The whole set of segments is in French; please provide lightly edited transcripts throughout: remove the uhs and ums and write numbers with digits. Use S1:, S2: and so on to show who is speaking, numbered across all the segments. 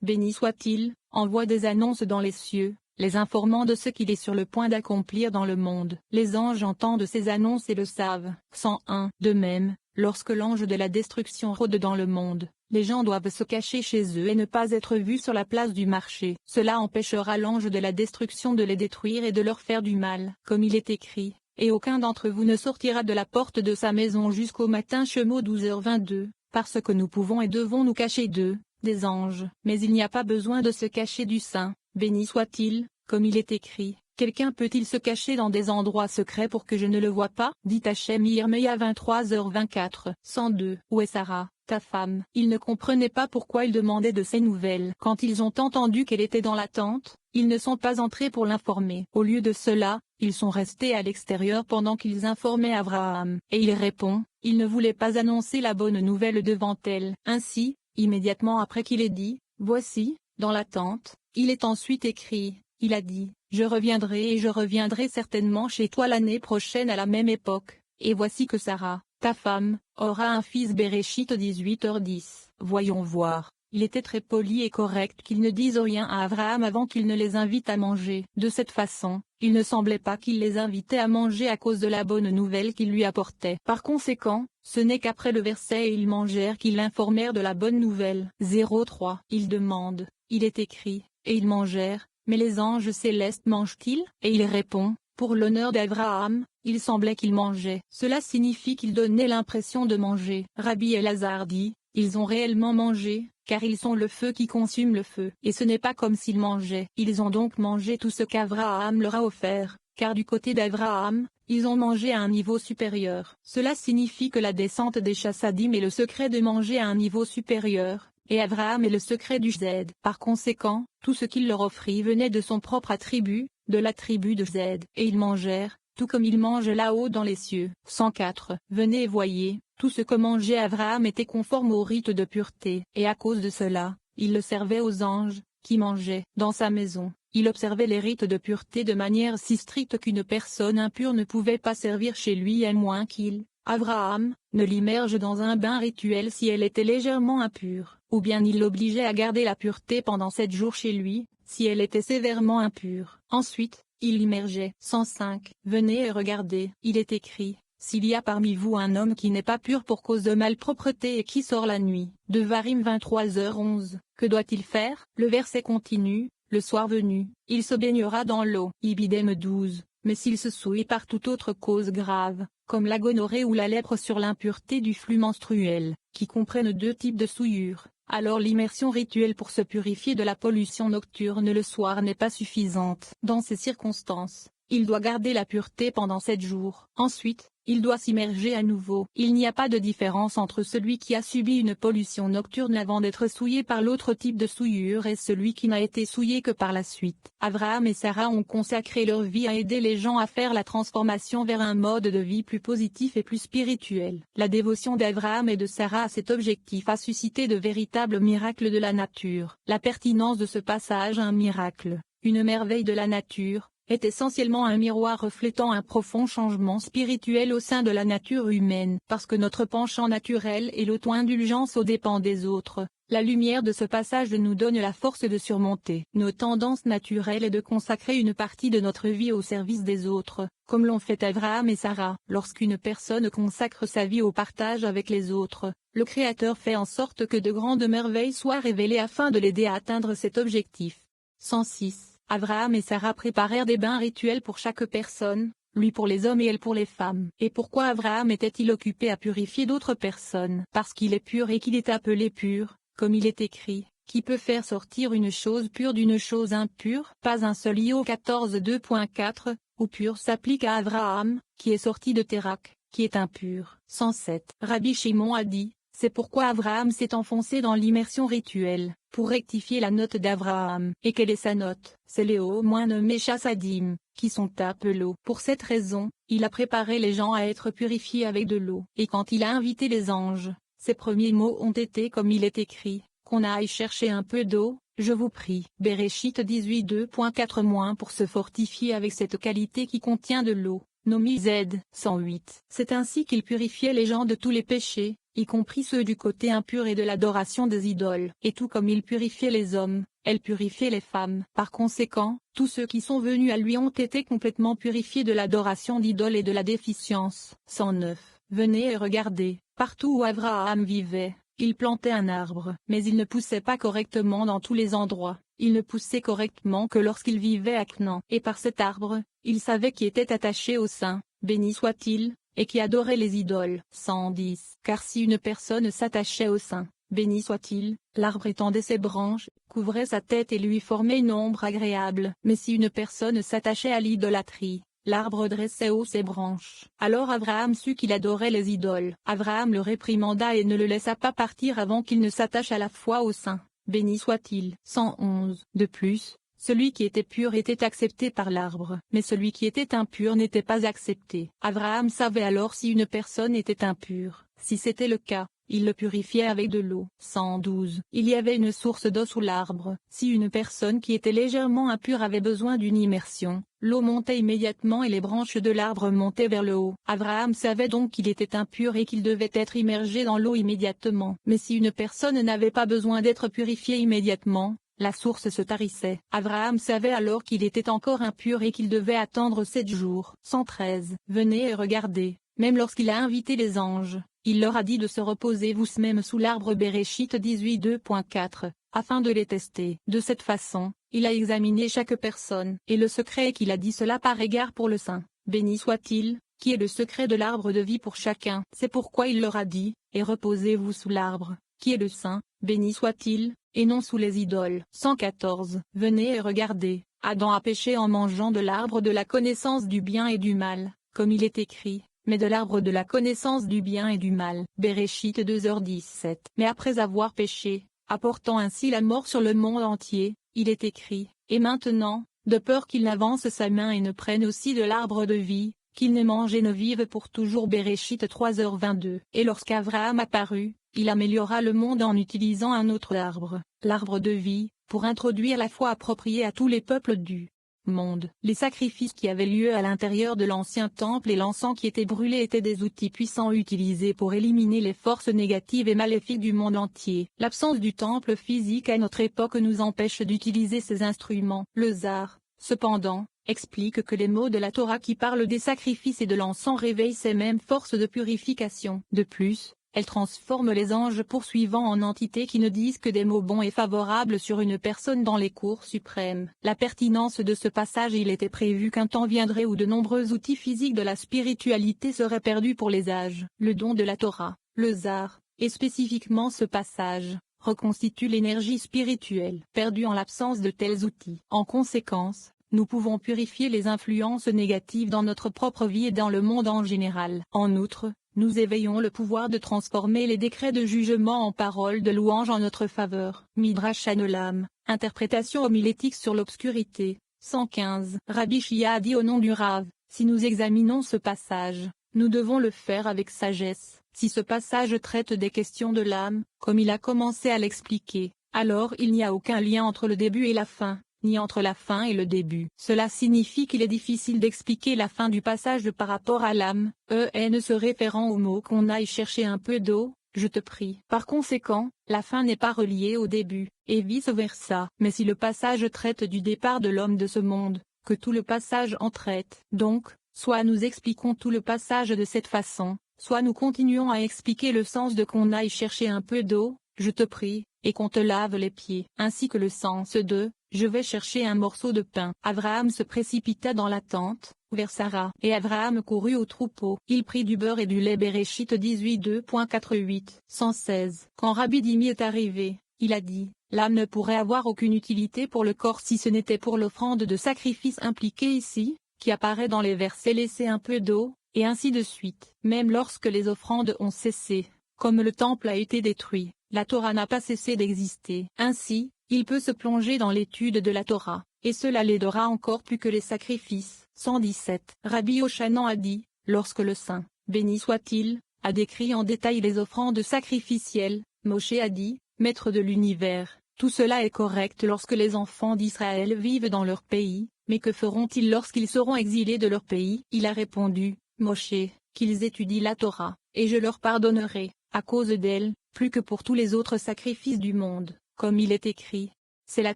S1: béni soit-il, envoie des annonces dans les cieux, les informant de ce qu'il est sur le point d'accomplir dans le monde. Les anges entendent ces annonces et le savent. 101. De même, lorsque l'ange de la destruction rôde dans le monde, les gens doivent se cacher chez eux et ne pas être vus sur la place du marché. Cela empêchera l'ange de la destruction de les détruire et de leur faire du mal. Comme il est écrit, et aucun d'entre vous ne sortira de la porte de sa maison jusqu'au matin. Shemot 12h22, parce que nous pouvons et devons nous cacher d'eux, des anges. Mais il n'y a pas besoin de se cacher du Saint, béni soit-il, comme il est écrit. Quelqu'un peut-il se cacher dans des endroits secrets pour que je ne le voie pas? Dit Hachem Yirmeya 23h24. 102. Où est Sarah, ta femme? Ils ne comprenaient pas pourquoi il demandait de ces nouvelles. Quand ils ont entendu qu'elle était dans la tente, ils ne sont pas entrés pour l'informer. Au lieu de cela, ils sont restés à l'extérieur pendant qu'ils informaient Abraham. Et il répond, il ne voulait pas annoncer la bonne nouvelle devant elle. Ainsi, immédiatement après qu'il ait dit, voici, dans la tente, il est ensuite écrit, il a dit, je reviendrai et je reviendrai certainement chez toi l'année prochaine à la même époque, et voici que Sarah, ta femme, aura un fils. Bereshit 18h10. Voyons voir, il était très poli et correct qu'il ne dise rien à Abraham avant qu'il ne les invite à manger. De cette façon, il ne semblait pas qu'il les invitait à manger à cause de la bonne nouvelle qu'il lui apportait. Par conséquent, ce n'est qu'après le verset et ils mangèrent qu'ils l'informèrent de la bonne nouvelle. 03. Il demande, il est écrit, et ils mangèrent. Mais les anges célestes mangent-ils? Et il répond, pour l'honneur d'Abraham, il semblait qu'ils mangeaient. Cela signifie qu'ils donnaient l'impression de manger. Rabbi Elazar dit, ils ont réellement mangé, car ils sont le feu qui consume le feu. Et ce n'est pas comme s'ils mangeaient. Ils ont donc mangé tout ce qu'Abraham leur a offert, car du côté d'Abraham, ils ont mangé à un niveau supérieur. Cela signifie que la descente des chassadim est le secret de manger à un niveau supérieur. Et Abraham est le secret du Z. Par conséquent, tout ce qu'il leur offrit venait de son propre attribut, de la tribu de Z. Et ils mangèrent, tout comme ils mangent là-haut dans les cieux. 104. Venez et voyez, tout ce que mangeait Abraham était conforme au rite de pureté. Et à cause de cela, il le servait aux anges, qui mangeaient. Dans sa maison, il observait les rites de pureté de manière si stricte qu'une personne impure ne pouvait pas servir chez lui à moins qu'il, Abraham, ne l'immerge dans un bain rituel si elle était légèrement impure, ou bien il l'obligeait à garder la pureté pendant 7 jours chez lui, si elle était sévèrement impure. Ensuite, il l'immergeait. 105. Venez et regardez, il est écrit, s'il y a parmi vous un homme qui n'est pas pur pour cause de malpropreté et qui sort la nuit. Devarim 23h11. Que doit-il faire? Le verset continue, le soir venu, il se baignera dans l'eau. Ibidem 12. Mais s'il se souille par toute autre cause grave, comme la gonorrhée ou la lèpre sur l'impureté du flux menstruel, qui comprennent 2 types de souillures, alors l'immersion rituelle pour se purifier de la pollution nocturne le soir n'est pas suffisante. Dans ces circonstances, il doit garder la pureté pendant 7 jours. Ensuite, il doit s'immerger à nouveau. Il n'y a pas de différence entre celui qui a subi une pollution nocturne avant d'être souillé par l'autre type de souillure et celui qui n'a été souillé que par la suite. Abraham et Sarah ont consacré leur vie à aider les gens à faire la transformation vers un mode de vie plus positif et plus spirituel. La dévotion d'Abraham et de Sarah à cet objectif a suscité de véritables miracles de la nature. La pertinence de ce passage à un miracle, une merveille de la nature, est essentiellement un miroir reflétant un profond changement spirituel au sein de la nature humaine. Parce que notre penchant naturel est l'auto-indulgence aux dépens des autres, la lumière de ce passage nous donne la force de surmonter nos tendances naturelles et de consacrer une partie de notre vie au service des autres, comme l'ont fait Abraham et Sarah. Lorsqu'une personne consacre sa vie au partage avec les autres, le Créateur fait en sorte que de grandes merveilles soient révélées afin de l'aider à atteindre cet objectif. 106. Abraham et Sarah préparèrent des bains rituels pour chaque personne, lui pour les hommes et elle pour les femmes. Et pourquoi Abraham était-il occupé à purifier d'autres personnes? Parce qu'il est pur et qu'il est appelé pur, comme il est écrit, qui peut faire sortir une chose pure d'une chose impure? Pas un seul. Io 14:2.4, où pur s'applique à Abraham, qui est sorti de Térak, qui est impur. 107. Rabbi Shimon a dit, c'est pourquoi Abraham s'est enfoncé dans l'immersion rituelle, pour rectifier la note d'Abraham. Et quelle est sa note? C'est les hauts moins nommés chassadim, qui sont appelés. Pour cette raison, il a préparé les gens à être purifiés avec de l'eau. Et quand il a invité les anges, ses premiers mots ont été comme il est écrit, qu'on aille chercher un peu d'eau, je vous prie. Bereshit 18:2.4- pour se fortifier avec cette qualité qui contient de l'eau. Nomi Z. 108. C'est ainsi qu'il purifiait les gens de tous les péchés, y compris ceux du côté impur et de l'adoration des idoles. Et tout comme il purifiait les hommes, elle purifiait les femmes. Par conséquent, tous ceux qui sont venus à lui ont été complètement purifiés de l'adoration d'idoles et de la déficience. 109. Venez et regardez, partout où Abraham vivait, il plantait un arbre. Mais il ne poussait pas correctement dans tous les endroits, il ne poussait correctement que lorsqu'il vivait à Canaan. Et par cet arbre, il savait qui était attaché au sein, béni soit-il, et qui adorait les idoles. 110. Car si une personne s'attachait au sein, béni soit-il, l'arbre étendait ses branches, couvrait sa tête et lui formait une ombre agréable. Mais si une personne s'attachait à l'idolâtrie, l'arbre dressait haut ses branches. Alors Abraham sut qu'il adorait les idoles. Abraham le réprimanda et ne le laissa pas partir avant qu'il ne s'attache à la fois au sein, béni soit-il. 111. De plus, celui qui était pur était accepté par l'arbre, mais celui qui était impur n'était pas accepté. Abraham savait alors si une personne était impure. Si c'était le cas, il le purifiait avec de l'eau. 112. Il y avait une source d'eau sous l'arbre. Si une personne qui était légèrement impure avait besoin d'une immersion, l'eau montait immédiatement et les branches de l'arbre montaient vers le haut. Abraham savait donc qu'il était impur et qu'il devait être immergé dans l'eau immédiatement. Mais si une personne n'avait pas besoin d'être purifiée immédiatement, la source se tarissait. Abraham savait alors qu'il était encore impur et qu'il devait attendre 7 jours. 113. Venez et regardez, même lorsqu'il a invité les anges, il leur a dit de se reposer vous-même sous l'arbre. Bereshit 18:2.4, afin de les tester. De cette façon, il a examiné chaque personne. Et le secret est qu'il a dit cela par égard pour le saint, béni soit-il, qui est le secret de l'arbre de vie pour chacun. C'est pourquoi il leur a dit, et reposez-vous sous l'arbre, qui est le saint, béni soit-il, et non sous les idoles. 114. Venez et regardez, Adam a péché en mangeant de l'arbre de la connaissance du bien et du mal, comme il est écrit, mais de l'arbre de la connaissance du bien et du mal. Bereshit 2h17. Mais après avoir péché, apportant ainsi la mort sur le monde entier, il est écrit, et maintenant, de peur qu'il n'avance sa main et ne prenne aussi de l'arbre de vie, qu'il ne mange et ne vive pour toujours. Bereshit 3h22. Et lorsqu'Abraham apparut, il améliora le monde en utilisant un autre arbre, l'arbre de vie, pour introduire la foi appropriée à tous les peuples du monde. Les sacrifices qui avaient lieu à l'intérieur de l'ancien temple et l'encens qui était brûlé étaient des outils puissants utilisés pour éliminer les forces négatives et maléfiques du monde entier. L'absence du temple physique à notre époque nous empêche d'utiliser ces instruments. Le Zohar, cependant, explique que les mots de la Torah qui parlent des sacrifices et de l'encens réveillent ces mêmes forces de purification. De plus, elle transforme les anges poursuivants en entités qui ne disent que des mots bons et favorables sur une personne dans les cours suprêmes. La pertinence de ce passage: il était prévu qu'un temps viendrait où de nombreux outils physiques de la spiritualité seraient perdus pour les âges. Le don de la Torah, le Zohar, et spécifiquement ce passage, reconstitue l'énergie spirituelle perdue en l'absence de tels outils. En conséquence, nous pouvons purifier les influences négatives dans notre propre vie et dans le monde en général. En outre, nous éveillons le pouvoir de transformer les décrets de jugement en paroles de louange en notre faveur. Midrash Hanolam, interprétation homilétique sur l'obscurité. 115. Rabbi Shia a dit au nom du Rav, si nous examinons ce passage, nous devons le faire avec sagesse. Si ce passage traite des questions de l'âme, comme il a commencé à l'expliquer, alors il n'y a aucun lien entre le début et la fin, ni entre la fin et le début. Cela signifie qu'il est difficile d'expliquer la fin du passage par rapport à l'âme, se référant au mot qu'on aille chercher un peu d'eau, je te prie. Par conséquent, la fin n'est pas reliée au début, et vice-versa. Mais si le passage traite du départ de l'homme de ce monde, que tout le passage en traite. Donc, soit nous expliquons tout le passage de cette façon, soit nous continuons à expliquer le sens de qu'on aille chercher un peu d'eau, je te prie, et qu'on te lave les pieds, ainsi que le sens de je vais chercher un morceau de pain. Abraham se précipita dans la tente, vers Sarah, et Abraham courut au troupeau. Il prit du beurre et du lait. Bereshit 18:2.48. 116. Quand Rabbi Dimi est arrivé, il a dit, l'âme ne pourrait avoir aucune utilité pour le corps si ce n'était pour l'offrande de sacrifice impliquée ici, qui apparaît dans les versets laisser un peu d'eau, et ainsi de suite. Même lorsque les offrandes ont cessé, comme le temple a été détruit, la Torah n'a pas cessé d'exister. Ainsi, il peut se plonger dans l'étude de la Torah, et cela l'aidera encore plus que les sacrifices. 117. Rabbi Ochanan a dit, lorsque le saint, béni soit-il, a décrit en détail les offrandes sacrificielles, Moshe a dit, maître de l'univers, tout cela est correct lorsque les enfants d'Israël vivent dans leur pays, mais que feront-ils lorsqu'ils seront exilés de leur pays? Il a répondu, Moshe, qu'ils étudient la Torah, et je leur pardonnerai. à cause d'elle, plus que pour tous les autres sacrifices du monde, comme il est écrit. C'est la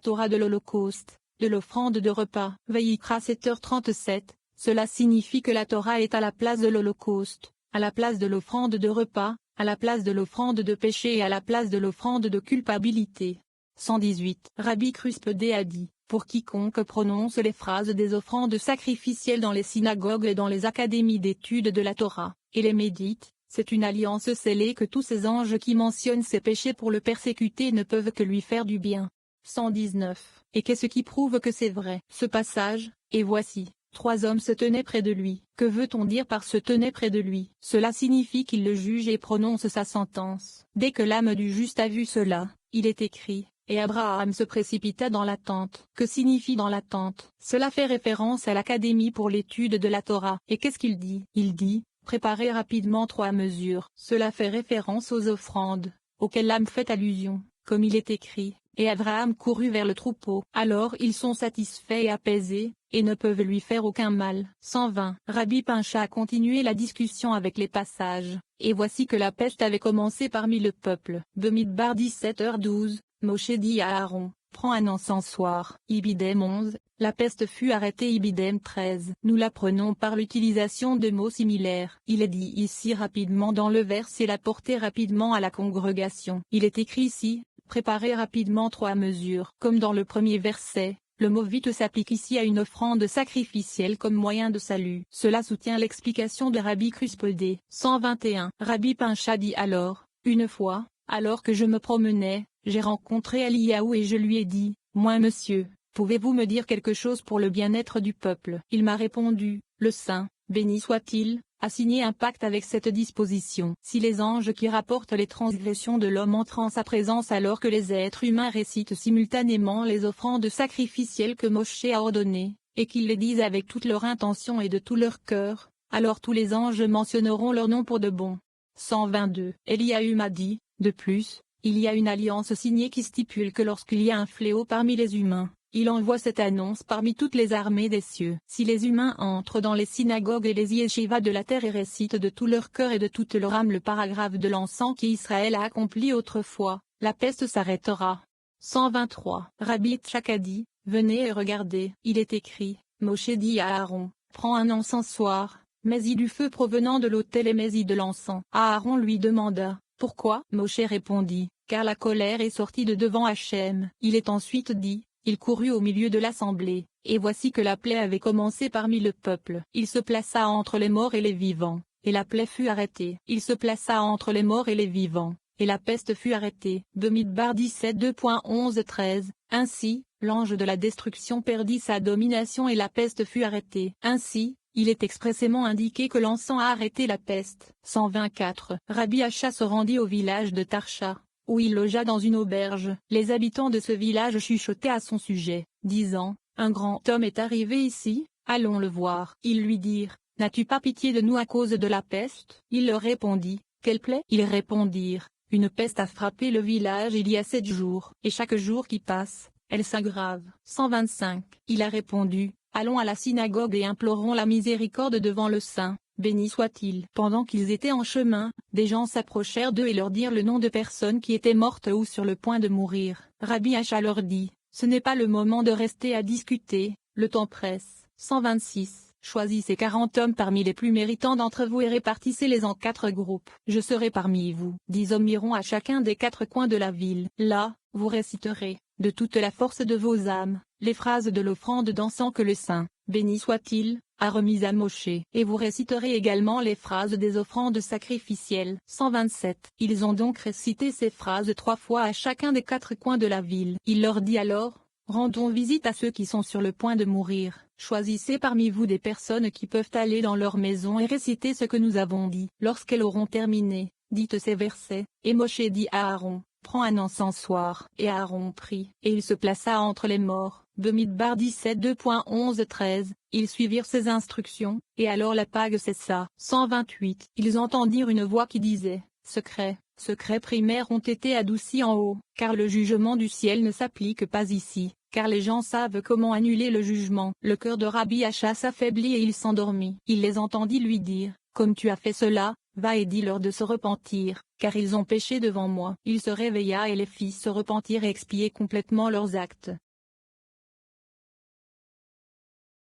S1: Torah de l'Holocauste, de l'offrande de repas. Vaïkra 7h37, cela signifie que la Torah est à la place de l'Holocauste, à la place de l'offrande de repas, à la place de l'offrande de péché et à la place de l'offrande de culpabilité. 118. Rabbi Kruspedé a dit, pour quiconque prononce les phrases des offrandes sacrificielles dans les synagogues et dans les académies d'études de la Torah, et les médite, c'est une alliance scellée que tous ces anges qui mentionnent ses péchés pour le persécuter ne peuvent que lui faire du bien. 119. Et qu'est-ce qui prouve que c'est vrai? Ce passage, et voici, 3 hommes se tenaient près de lui. Que veut-on dire par se tenait près de lui? Cela signifie qu'il le juge et prononce sa sentence. Dès que l'âme du juste a vu cela, il est écrit, et Abraham se précipita dans la tente. Que signifie dans la tente? Cela fait référence à l'académie pour l'étude de la Torah. Et qu'est-ce qu'il dit? Il dit, préparez rapidement 3 mesures. Cela fait référence aux offrandes, auxquelles l'âme fait allusion, comme il est écrit. Et Abraham courut vers le troupeau. Alors ils sont satisfaits et apaisés, et ne peuvent lui faire aucun mal. 120. Rabbi Pincha a continué la discussion avec les passages. Et voici que la peste avait commencé parmi le peuple. Bemidbar 17h12, Moshe dit à Aaron, prends un encensoir. Ibidem 11, la peste fut arrêtée. Ibidem 13. Nous l'apprenons par l'utilisation de mots similaires. Il est dit ici rapidement dans le verset la porter rapidement à la congrégation. Il est écrit ici, préparez rapidement 3 mesures. Comme dans le premier verset, le mot vite s'applique ici à une offrande sacrificielle comme moyen de salut. Cela soutient l'explication de Rabbi Kruspedé. 121. Rabbi Pincha dit alors, une fois, alors que je me promenais, j'ai rencontré Eliaou et je lui ai dit, moi monsieur, pouvez-vous me dire quelque chose pour le bien-être du peuple? Il m'a répondu, le Saint, béni soit-il, a signé un pacte avec cette disposition. Si les anges qui rapportent les transgressions de l'homme entrent en sa présence alors que les êtres humains récitent simultanément les offrandes sacrificielles que Moshe a ordonnées, et qu'ils les disent avec toute leur intention et de tout leur cœur, alors tous les anges mentionneront leur nom pour de bon. 122. Eliaou m'a dit, de plus, il y a une alliance signée qui stipule que lorsqu'il y a un fléau parmi les humains, il envoie cette annonce parmi toutes les armées des cieux. Si les humains entrent dans les synagogues et les yeshivas de la terre et récitent de tout leur cœur et de toute leur âme le paragraphe de l'encens qu'Israël a accompli autrefois, la peste s'arrêtera. 123. Rabbi Tchak a dit, venez et regardez. Il est écrit, Moshe dit à Aaron, prends un encensoir, mets-y du feu provenant de l'autel et mets-y de l'encens. Aaron lui demanda, pourquoi? Moshe répondit, car la colère est sortie de devant Hachem. Il est ensuite dit, il courut au milieu de l'assemblée, et voici que la plaie avait commencé parmi le peuple. Il se plaça entre les morts et les vivants, et la plaie fut arrêtée. Il se plaça entre les morts et les vivants, et la peste fut arrêtée. Bemidbar 17 2.11-13. Ainsi, l'ange de la destruction perdit sa domination et la peste fut arrêtée. Ainsi, il est expressément indiqué que l'encens a arrêté la peste. 124. Rabbi Acha se rendit au village de Tarsha, où il logea dans une auberge. Les habitants de ce village chuchotaient à son sujet, disant, un grand homme est arrivé ici, allons le voir. Ils lui dirent, n'as-tu pas pitié de nous à cause de la peste? Il leur répondit, quelle plaie? Ils répondirent, une peste a frappé le village il y a 7 jours, et chaque jour qui passe, elle s'aggrave. 125. Il a répondu, allons à la synagogue et implorons la miséricorde devant le Saint. Béni soit-il. Pendant qu'ils étaient en chemin, des gens s'approchèrent d'eux et leur dirent le nom de personnes qui étaient mortes ou sur le point de mourir. Rabbi Acha leur dit, ce n'est pas le moment de rester à discuter, le temps presse. 126. Choisissez 40 hommes parmi les plus méritants d'entre vous et répartissez-les en 4 groupes. Je serai parmi vous. 10 hommes iront à chacun des 4 coins de la ville. Là, vous réciterez, de toute la force de vos âmes, les phrases de l'offrande d'encens que le Saint, béni soit-il, a remise à Moshe. Et vous réciterez également les phrases des offrandes sacrificielles. 127. Ils ont donc récité ces phrases 3 fois à chacun des 4 coins de la ville. Il leur dit alors, rendons visite à ceux qui sont sur le point de mourir. Choisissez parmi vous des personnes qui peuvent aller dans leur maison et réciter ce que nous avons dit. Lorsqu'elles auront terminé, dites ces versets. Et Moshe dit à Aaron, prends un encensoir. Et Aaron prit, et il se plaça entre les morts. Bemidbar 17 2.11-13. Ils suivirent ses instructions, et alors la pague cessa. 128. Ils entendirent une voix qui disait, secrets primaires ont été adoucis en haut, car le jugement du ciel ne s'applique pas ici, car les gens savent comment annuler le jugement. Le cœur de Rabbi Acha s'affaiblit et il s'endormit. Il les entendit lui dire, comme tu as fait cela, va et dis-leur de se repentir, car ils ont péché devant moi. Il se réveilla et les fit se repentir et expier complètement leurs actes.